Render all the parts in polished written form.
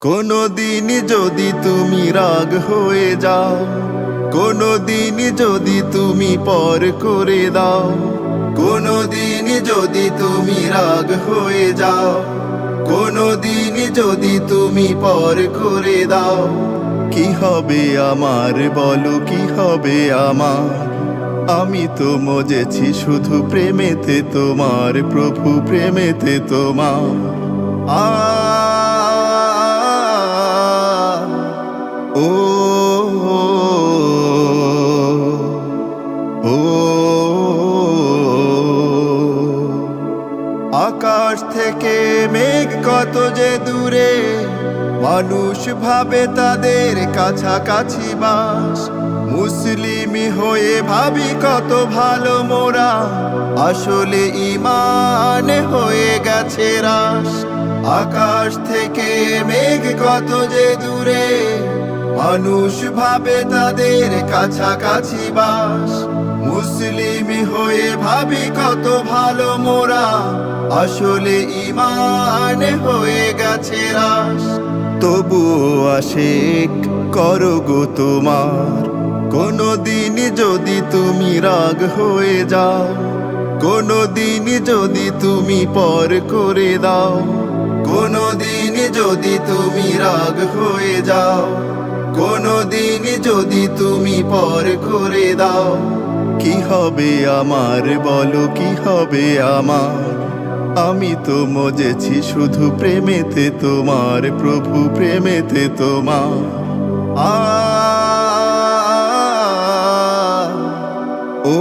কোনো দিন যদি তুমি রাগ হয়ে যাও, কোনো দিন যদি তুমি পর করে দাও, কোনো দিন যদি তুমি রাগ হয়ে যাও, কোনো দিন যদি তুমি পর করে দাও, কি হবে আমার বলো, কি হবে আমার? আমি তো মজেছি শুধু প্রেমেতে তোমার, প্রভু প্রেমেতে তোমার। ও ও আকাশ থেকে মেঘ কত যে দূরে, মানুষ ভাবে তাদের কাছাকাছি বাস। মুসলিম হয়ে ভাবি কত ভালো মোরা, আসলে ঈমান হয়ে গেছে রাস। আকাশ থেকে মেঘ কত যে দূরে, মানুষ ভাবে তাদের কাছাকাছি বাস। মুসলিম হয়ে ভাবি কত ভালো মোরা, আসলে ঈমান হয়ে গেছে রাস। তবুও আশিক করো গো তোমার, কোনো দিন যদি তুমি রাগ হয়ে যাও, কোনো দিন যদি তুমি পর করে দাও, কোনো দিন যদি তুমি রাগ হয়ে যাও, কোনো দিন যদি তুমি পর করে দাও, কি হবে আমার বলো, কি হবে আমার? আমি তো মজেছি শুধু প্রেমেতে তোমার, প্রভু প্রেমেতে তোমার। ও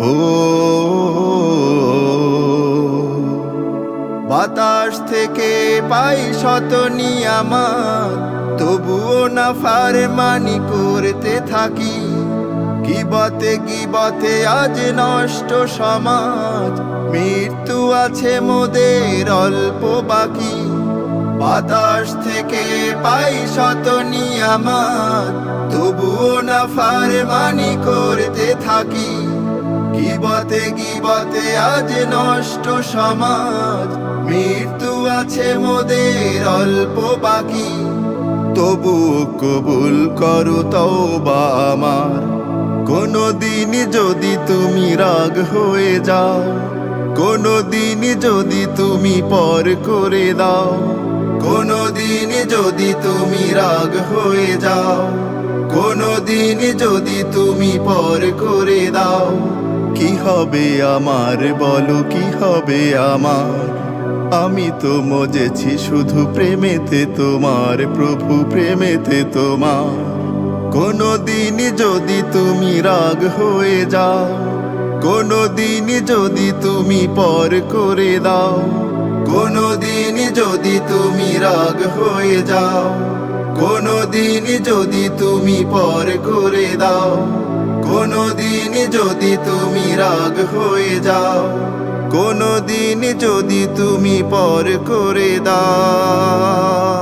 ও বাতাস থেকে পাই শত নিয়ামত, তবুও না ফারমানি করতে থাকি। গিবতে আজ নষ্ট সমাজ, মৃত্যু আছে মোদের অল্প বাকি। বাতাস থেকে পাই শত নিয়ামত, তবুও না ফারমানি করতে থাকি। গিবতে আজ নষ্ট সমাজ, মৃত্যু আছে মোদের অল্প বাকি। তবু কবুল করো তওবা আমার, কোনো দিন যদি তুমি রাগ হয়ে যাও, কোনো দিন যদি তুমি পর করে দাও, কোনো দিন যদি তুমি রাগ হয়ে যাও, কোনো দিন যদি তুমি পর করে দাও, কি হবে আমার বলো, কি হবে আমার? আমি তো মজেছি শুধু প্রেমেতে তোমার, প্রভু প্রেমেতে তোমার। কোনো দিন যদি তুমি রাগ হয়ে যাও, কোনো দিন যদি তুমি পর করে দাও, কোনো দিন যদি তুমি রাগ হয়ে যাও, কোনো দিন যদি তুমি পর করে দাও, কোনো দিন যদি তুমি রাগ হয়ে যাও, কোনো দিন যদি তুমি পর করে দাও।